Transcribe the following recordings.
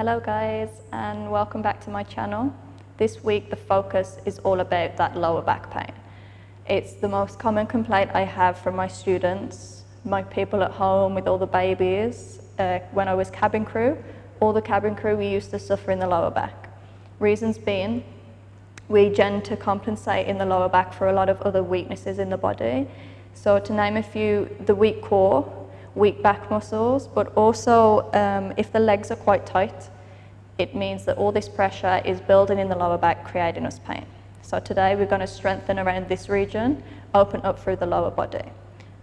Hello guys, and welcome back to my channel. This week the focus is all about that lower back pain. It's the most common complaint I have from my students, my people at home with all the babies. When I was cabin crew, all the cabin crew, we used to suffer in the lower back. Reasons being, we tend to compensate in the lower back for a lot of other weaknesses in the body. So to name a few, the weak core, weak back muscles, but also if the legs are quite tight, it means that all this pressure is building in the lower back, creating us pain. So today we're going to strengthen around this region, open up through the lower body.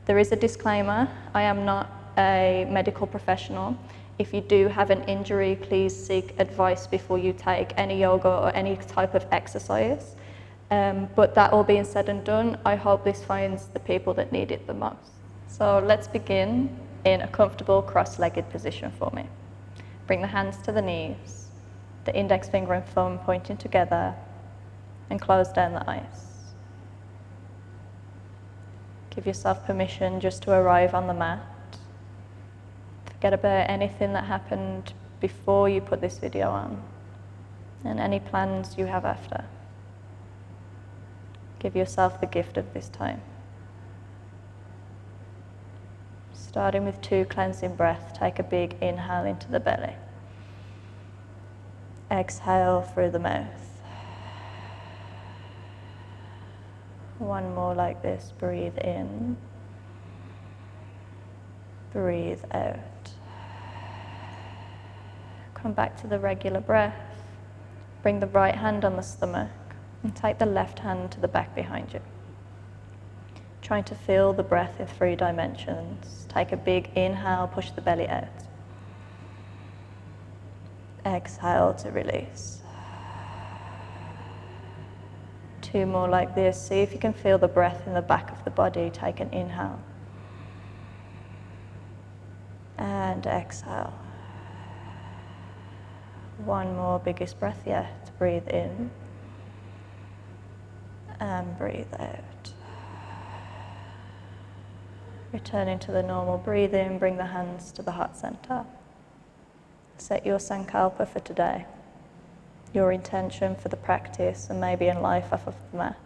There is a disclaimer, I am not a medical professional. If you do have an injury, please seek advice before you take any yoga or any type of exercise. But that all being said and done, I hope this finds the people that need it the most. So let's begin in a comfortable cross-legged position for me. Bring the hands to the knees, the index finger and thumb pointing together, and close down the eyes. Give yourself permission just to arrive on the mat. Forget about anything that happened before you put this video on, and any plans you have after. Give yourself the gift of this time. Starting with 2 cleansing breaths, take a big inhale into the belly. Exhale through the mouth. One more like this, breathe in. Breathe out. Come back to the regular breath. Bring the right hand on the stomach and take the left hand to the back behind you. Trying to feel the breath in 3 dimensions. Take a big inhale, push the belly out. Exhale to release. 2 more like this. See if you can feel the breath in the back of the body. Take an inhale. And exhale. 1 more, biggest breath yet. Breathe in. And breathe out. Returning to the normal breathing, bring the hands to the heart center. Set your sankalpa for today, your intention for the practice and maybe in life off of the mat.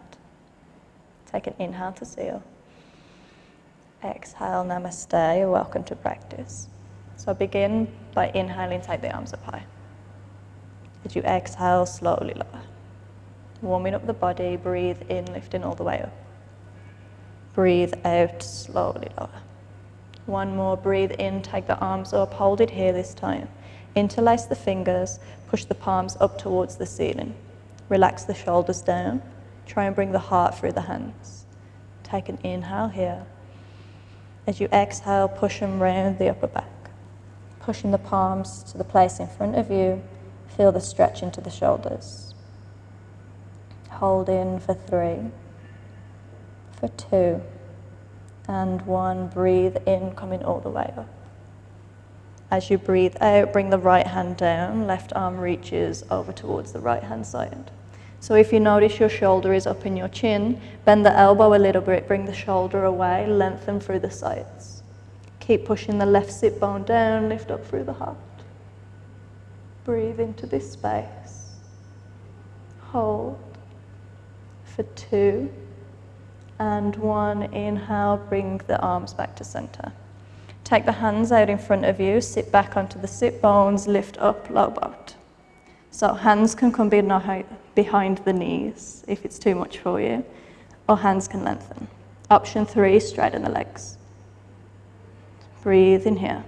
Take an inhale to seal. Exhale, Namaste, you're welcome to practice. So begin by inhaling, take the arms up high. As you exhale, slowly lower. Warming up the body, breathe in, lifting all the way up. Breathe out, slowly lower. 1 more, breathe in, take the arms up, hold it here this time. Interlace the fingers, push the palms up towards the ceiling. Relax the shoulders down. Try and bring the heart through the hands. Take an inhale here. As you exhale, push them round the upper back. Pushing the palms to the place in front of you. Feel the stretch into the shoulders. Hold in for 3. For 2, and 1, breathe in, coming all the way up. As you breathe out, bring the right hand down, left arm reaches over towards the right hand side. So if you notice your shoulder is up in your chin, bend the elbow a little bit, bring the shoulder away, lengthen through the sides. Keep pushing the left sit bone down, lift up through the heart. Breathe into this space. Hold for 2. And 1, inhale, bring the arms back to center. Take the hands out in front of you, sit back onto the sit bones, lift up, low boat. So hands can come behind the knees if it's too much for you, or hands can lengthen. Option 3, straighten the legs. Breathe in here.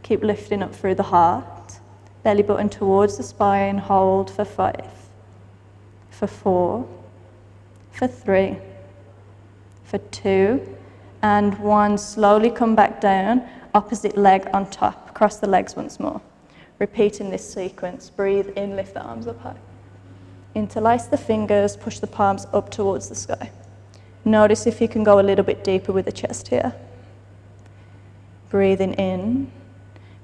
Keep lifting up through the heart. Belly button towards the spine, hold for 5, for 4, for 3, for 2, and 1, slowly come back down, opposite leg on top, cross the legs once more. Repeating this sequence, breathe in, lift the arms up high. Interlace the fingers, push the palms up towards the sky. Notice if you can go a little bit deeper with the chest here. Breathing in,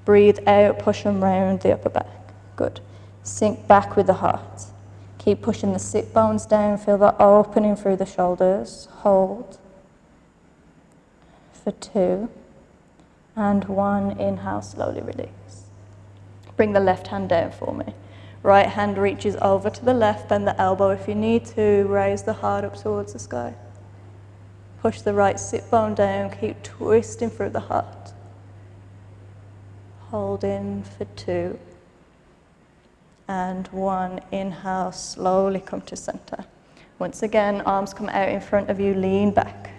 breathe out, push them round the upper back. Good. Sink back with the heart. Keep pushing the sit bones down, feel the opening through the shoulders. Hold for 2, and 1, inhale, slowly release. Bring the left hand down for me. Right hand reaches over to the left, bend the elbow if you need to, raise the heart up towards the sky. Push the right sit bone down, keep twisting through the heart. Hold in for 2 and 1. Inhale, slowly come to center. Once again, arms come out in front of you, lean back.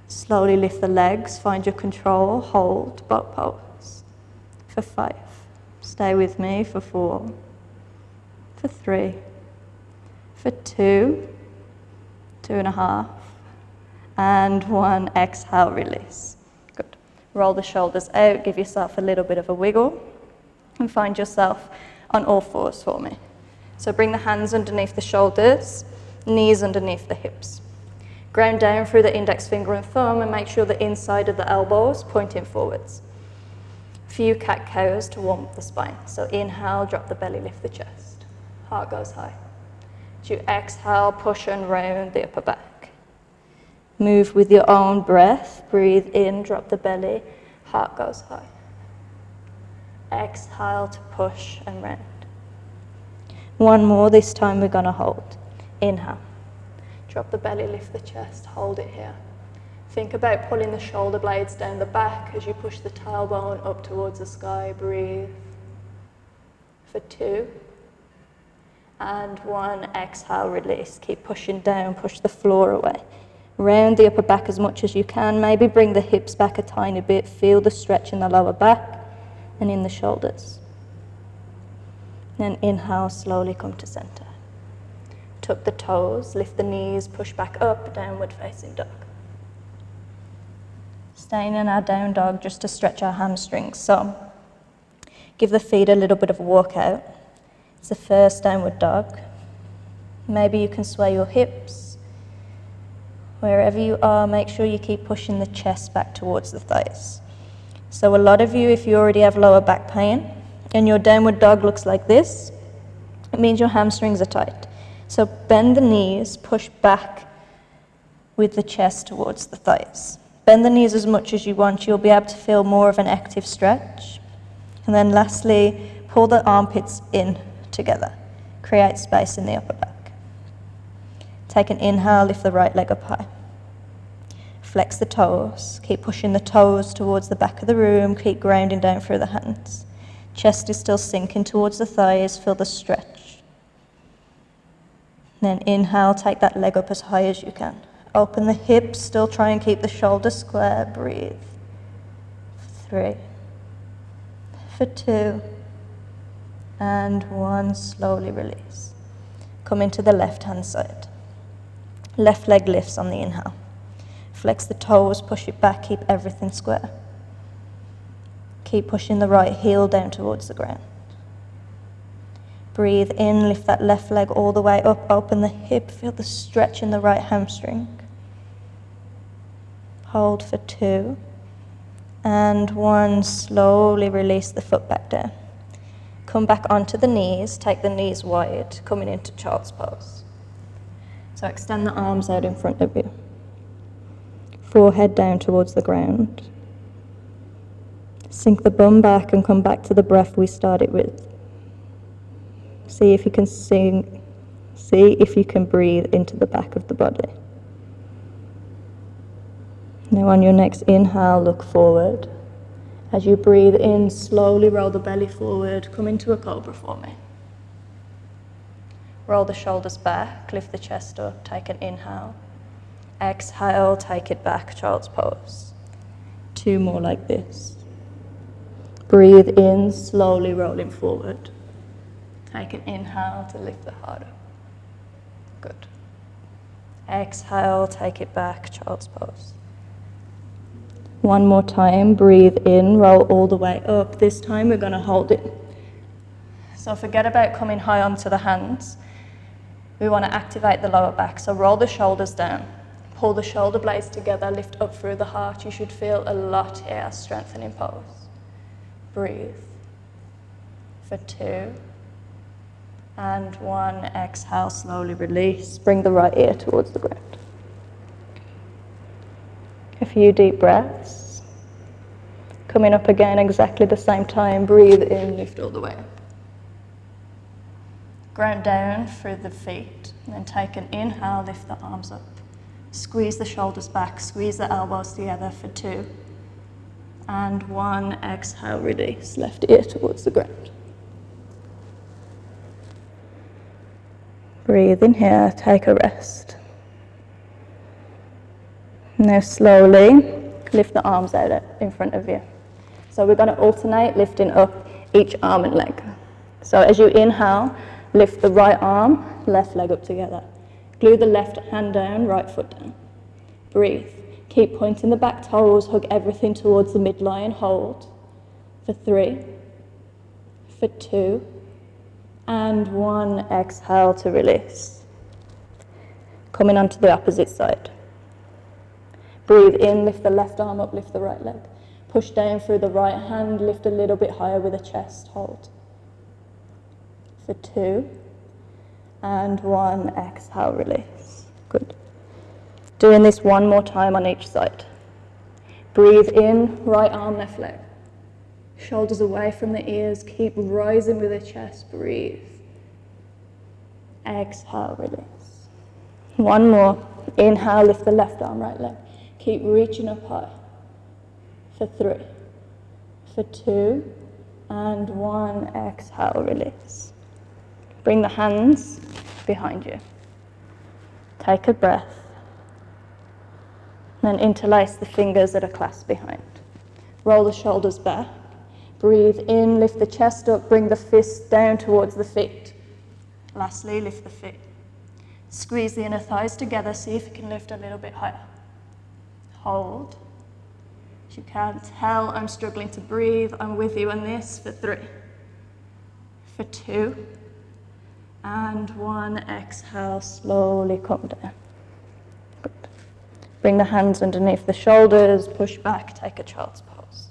Slowly lift the legs, find your control, hold, boat pose. For 5. Stay with me for 4. For 3, for 2, 2.5, and 1. Exhale, release. Good. Roll the shoulders out, give yourself a little bit of a wiggle, and find yourself on all fours for me. So bring the hands underneath the shoulders, knees underneath the hips. Ground down through the index finger and thumb, and make sure the inside of the elbows pointing forwards. Few cat-cows to warm up the spine. So inhale, drop the belly, lift the chest. Heart goes high. As you exhale, push and round the upper back. Move with your own breath. Breathe in, drop the belly, heart goes high. Exhale to push and round. One more, this time we're gonna hold. Inhale. Drop the belly, lift the chest, hold it here. Think about pulling the shoulder blades down the back as you push the tailbone up towards the sky. Breathe. For 2. And 1. Exhale, release. Keep pushing down, push the floor away. Round the upper back as much as you can. Maybe bring the hips back a tiny bit. Feel the stretch in the lower back and in the shoulders. Then inhale, slowly come to center. Tuck the toes, lift the knees, push back up, downward facing dog. Staying in our down dog just to stretch our hamstrings. So give the feet a little bit of a walk out. It's the first downward dog. Maybe you can sway your hips. Wherever you are, make sure you keep pushing the chest back towards the thighs. So a lot of you, if you already have lower back pain and your downward dog looks like this, it means your hamstrings are tight. So bend the knees, push back with the chest towards the thighs. Bend the knees as much as you want. You'll be able to feel more of an active stretch. And then lastly, pull the armpits in together. Create space in the upper back. Take an inhale, lift the right leg up high. Flex the toes. Keep pushing the toes towards the back of the room. Keep grounding down through the hands. Chest is still sinking towards the thighs. Feel the stretch. Then inhale, take that leg up as high as you can. Open the hips, still try and keep the shoulders square. Breathe. 3. For 2. And 1, slowly release. Come into the left hand side. Left leg lifts on the inhale. Flex the toes, push it back, keep everything square. Keep pushing the right heel down towards the ground. Breathe in, lift that left leg all the way up, open the hip, feel the stretch in the right hamstring. Hold for 2. And 1, slowly release the foot back down. Come back onto the knees, take the knees wide, coming into child's pose. So extend the arms out in front of you. Forehead down towards the ground. Sink the bum back and come back to the breath we started with. See if you can breathe into the back of the body. Now on your next inhale, look forward. As you breathe in, slowly roll the belly forward. Come into a cobra for me. Roll the shoulders back, lift the chest up, take an inhale. Exhale, take it back, child's pose. 2 more like this. Breathe in, slowly rolling forward. Take an inhale to lift the heart up. Good. Exhale, take it back, child's pose. 1 more time, breathe in, roll all the way up. This time we're going to hold it. So forget about coming high onto the hands. We want to activate the lower back. So roll the shoulders down. Pull the shoulder blades together, lift up through the heart. You should feel a lot here, strengthening pose. Breathe. For 2. And 1, exhale, slowly release. Bring the right ear towards the ground. A few deep breaths. Coming up again, exactly the same time. Breathe in, lift all the way up. Ground down through the feet, and then take an inhale, lift the arms up. Squeeze the shoulders back, squeeze the elbows together for 2. And 1, exhale, release, left ear towards the ground. Breathe in here, take a rest. Now slowly lift the arms out in front of you. So we're going to alternate lifting up each arm and leg. So as you inhale, lift the right arm, left leg up together. Glue the left hand down, right foot down. Breathe. Keep pointing the back toes, hug everything towards the midline, hold. For 3, for 2, and 1, exhale to release. Coming onto the opposite side. Breathe in, lift the left arm up, lift the right leg. Push down through the right hand, lift a little bit higher with the chest, hold. For 2, and 1, exhale, release. Good. Doing this one more time on each side. Breathe in, right arm, left leg. Shoulders away from the ears, keep rising with the chest, breathe. Exhale, release. One more. Inhale, lift the left arm, right leg. Keep reaching up high. For 3, for 2, and 1, exhale, release. Bring the hands behind you. Take a breath. Then interlace the fingers that are clasped behind. Roll the shoulders back. Breathe in, lift the chest up, bring the fists down towards the feet. Lastly, lift the feet. Squeeze the inner thighs together, see if you can lift a little bit higher. Hold. If you can't tell, I'm struggling to breathe. I'm with you on this for 3, for 2, and 1, exhale, slowly come down. Good. Bring the hands underneath the shoulders, push back, take a child's pose.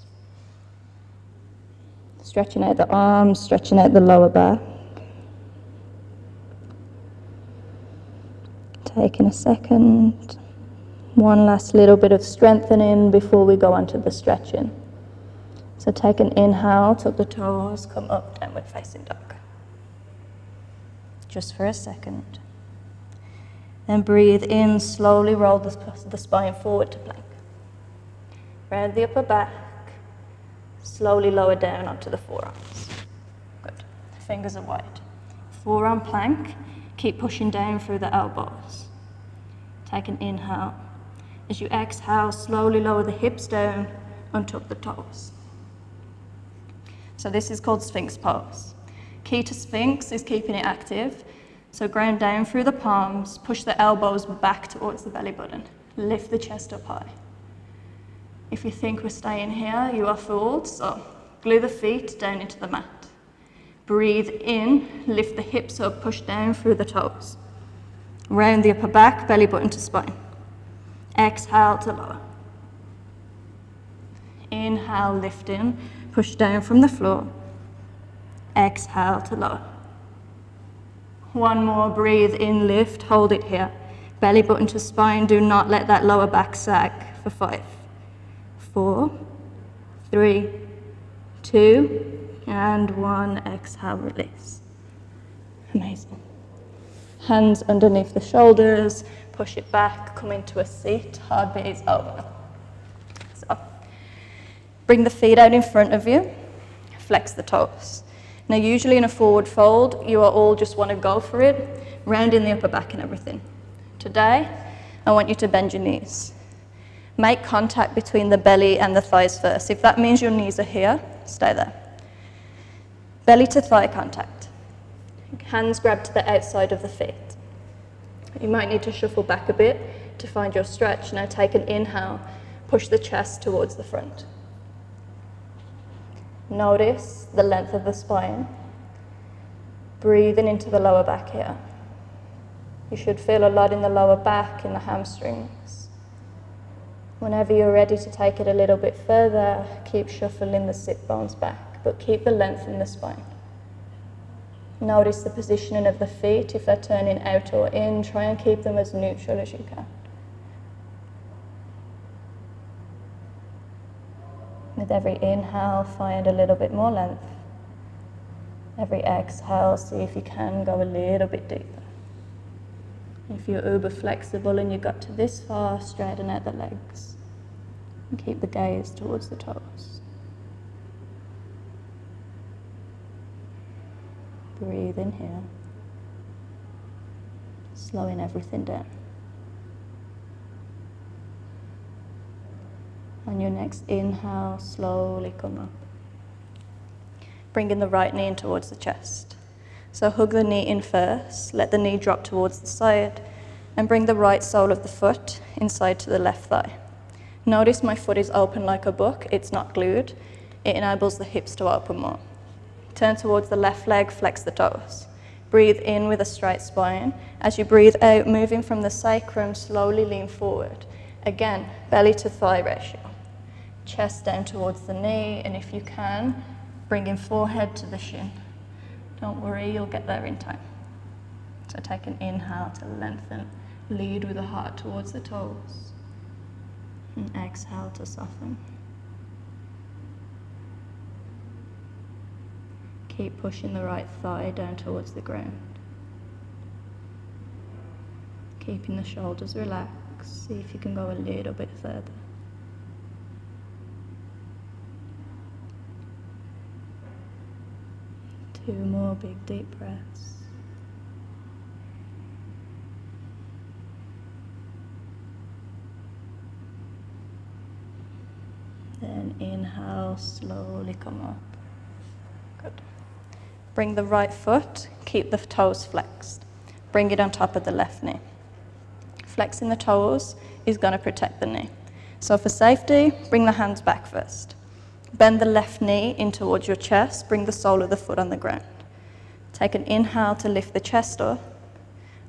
Stretching out the arms, stretching out the lower back. Taking a second. One last little bit of strengthening before we go on to the stretching. So take an inhale, tuck the toes, come up, downward facing dog. Just for a second. Then breathe in, slowly roll the spine forward to plank. Round the upper back, slowly lower down onto the forearms. Good. Fingers are wide. Forearm plank, keep pushing down through the elbows. Take an inhale. As you exhale, slowly lower the hips down, untuck the toes. So this is called Sphinx Pose. Key to Sphinx is keeping it active. So ground down through the palms, push the elbows back towards the belly button. Lift the chest up high. If you think we're staying here, you are fooled. So glue the feet down into the mat. Breathe in, lift the hips up, push down through the toes. Round the upper back, belly button to spine. Exhale to lower. Inhale, lift in, push down from the floor. Exhale to lower. One more, breathe in, lift, hold it here. Belly button to spine, do not let that lower back sag for 5, 4, 3, 2, and 1, exhale, release. Amazing. Hands underneath the shoulders, push it back, come into a seat, hard base over. So, bring the feet out in front of you, flex the toes. Now usually in a forward fold, you all just want to go for it, rounding the upper back and everything. Today, I want you to bend your knees. Make contact between the belly and the thighs first. If that means your knees are here, stay there. Belly to thigh contact. Hands grab to the outside of the feet. You might need to shuffle back a bit to find your stretch. Now take an inhale, push the chest towards the front. Notice the length of the spine. Breathing into the lower back here. You should feel a lot in the lower back, in the hamstrings. Whenever you're ready to take it a little bit further, keep shuffling the sit bones back, but keep the length in the spine. Notice the positioning of the feet. If they're turning out or in, try and keep them as neutral as you can. With every inhale, find a little bit more length. Every exhale, see if you can go a little bit deeper. If you're uber flexible and you got to this far, straighten out the legs and keep the gaze towards the toes. Breathe in here, slowing everything down. On your next inhale, slowly come up. Bringing the right knee in towards the chest. So hug the knee in first, let the knee drop towards the side, and bring the right sole of the foot inside to the left thigh. Notice my foot is open like a book, it's not glued. It enables the hips to open more. Turn towards the left leg, flex the toes. Breathe in with a straight spine. As you breathe out, moving from the sacrum, slowly lean forward. Again, belly to thigh ratio. Chest down towards the knee, and if you can, bring in forehead to the shin. Don't worry, you'll get there in time. So take an inhale to lengthen. Lead with the heart towards the toes. And exhale to soften. Keep pushing the right thigh down towards the ground. Keeping the shoulders relaxed. See if you can go a little bit further. Two more big deep breaths. Then inhale, slowly come up. Good. Bring the right foot, keep the toes flexed. Bring it on top of the left knee. Flexing the toes is going to protect the knee. So for safety, bring the hands back first. Bend the left knee in towards your chest, bring the sole of the foot on the ground. Take an inhale to lift the chest up.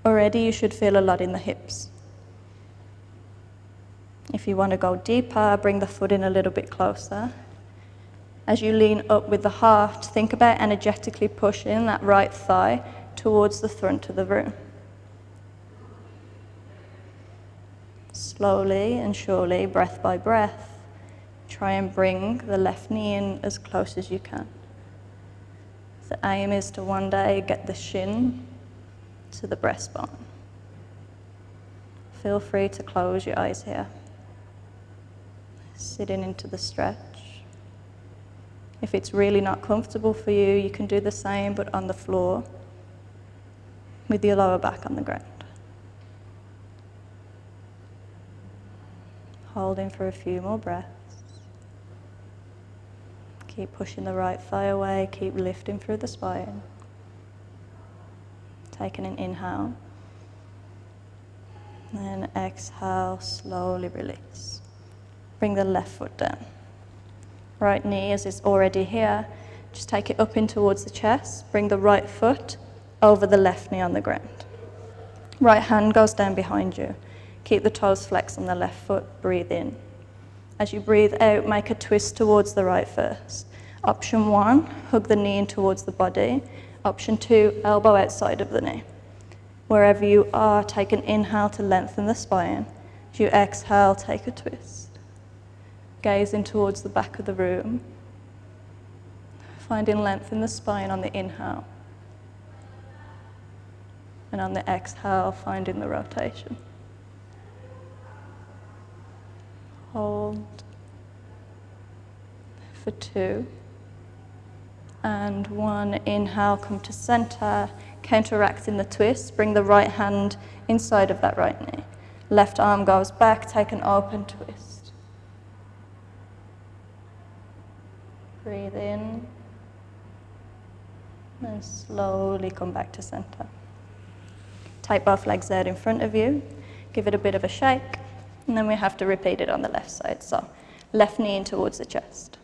Already you should feel a lot in the hips. If you want to go deeper, bring the foot in a little bit closer. As you lean up with the heart, think about energetically pushing that right thigh towards the front of the room. Slowly and surely, breath by breath, try and bring the left knee in as close as you can. The aim is to one day get the shin to the breastbone. Feel free to close your eyes here. Sitting into the stretch. If it's really not comfortable for you, you can do the same but on the floor with your lower back on the ground. Holding for a few more breaths. Keep pushing the right thigh away, keep lifting through the spine. Taking an inhale. Then exhale, slowly release. Bring the left foot down. Right knee, as it's already here, just take it up in towards the chest. Bring the right foot over the left knee on the ground. Right hand goes down behind you. Keep the toes flexed on the left foot, breathe in. As you breathe out, make a twist towards the right first. Option 1, hug the knee in towards the body. Option 2, elbow outside of the knee. Wherever you are, take an inhale to lengthen the spine. As you exhale, take a twist. Gazing towards the back of the room. Finding length in the spine on the inhale. And on the exhale, finding the rotation. Hold for 2 and 1. Inhale, come to center, counteracting the twist. Bring the right hand inside of that right knee. Left arm goes back, take an open twist. Breathe in and slowly come back to center. Take both legs out in front of you, give it a bit of a shake. And then we have to repeat it on the left side. So left knee in towards the chest.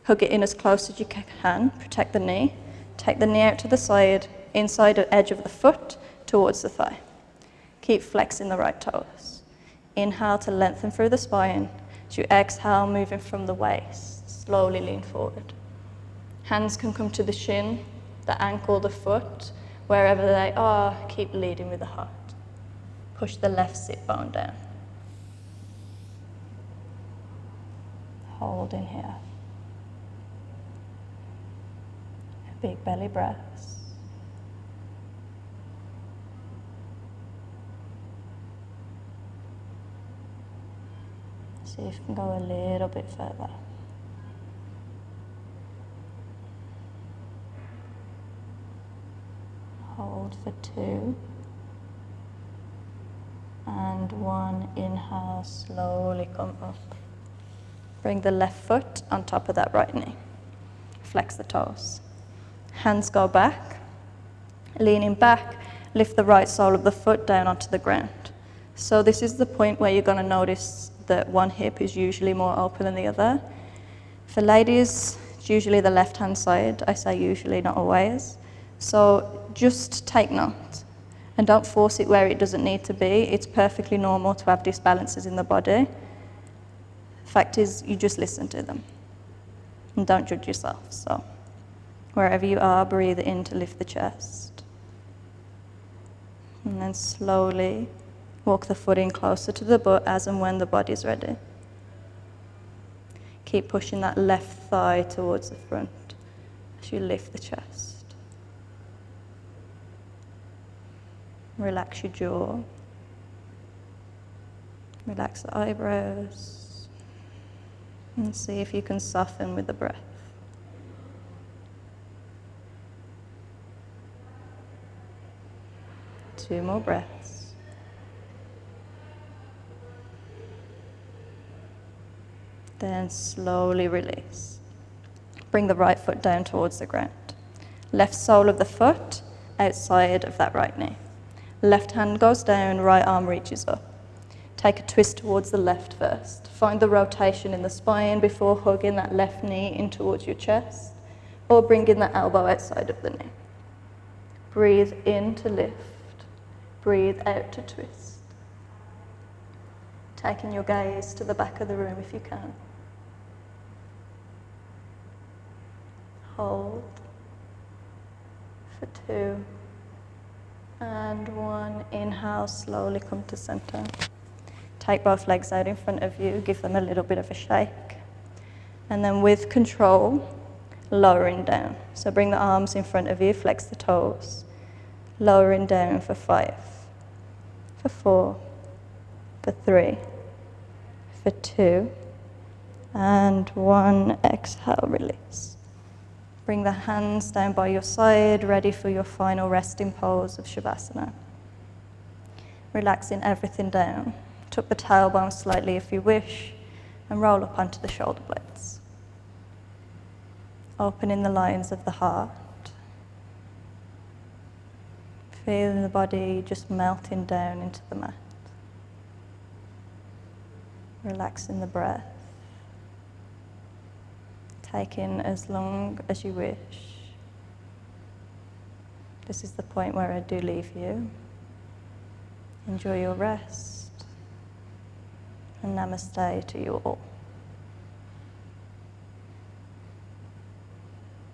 Hug it in as close as you can. Protect the knee. Take the knee out to the side, inside the edge of the foot, towards the thigh. Keep flexing the right toes. Inhale to lengthen through the spine. As you exhale, moving from the waist, slowly lean forward. Hands can come to the shin, the ankle, the foot. Wherever they are, keep leading with the heart. Push the left sit bone down. hold in here. Big belly breaths. See if you can go a little bit further. Hold for 2. And 1, inhale, slowly come up. Bring the left foot on top of that right knee. Flex the toes. Hands go back. Leaning back, lift the right sole of the foot down onto the ground. So this is the point where you're going to notice that one hip is usually more open than the other. For ladies, it's usually the left-hand side. I say usually, not always. So just take note and don't force it where it doesn't need to be. It's perfectly normal to have disbalances in the body. The fact is, you just listen to them and don't judge yourself. So wherever you are, breathe in to lift the chest. And then slowly walk the foot in closer to the butt as and when the body's ready. Keep pushing that left thigh towards the front as you lift the chest. Relax your jaw. Relax the eyebrows. And see if you can soften with the breath. Two more breaths. Then slowly release. Bring the right foot down towards the ground. Left sole of the foot outside of that right knee. Left hand goes down, right arm reaches up. Take a twist towards the left first. Find the rotation in the spine before hugging that left knee in towards your chest, or bringing the elbow outside of the knee. Breathe in to lift. Breathe out to twist. Taking your gaze to the back of the room if you can. Hold for 2 and 1. Inhale, slowly come to center. Take both legs out in front of you, give them a little bit of a shake. And then with control, lowering down. So bring the arms in front of you, flex the toes. Lowering down for 5, for 4, for 3, for 2, and 1. Exhale, release. Bring the hands down by your side, ready for your final resting pose of Shavasana. Relaxing everything down. Tuck the tailbone slightly if you wish, and roll up onto the shoulder blades. Opening the lines of the heart. Feeling the body just melting down into the mat. Relaxing the breath. Take in as long as you wish. This is the point where I do leave you. Enjoy your rest. And namaste to you all.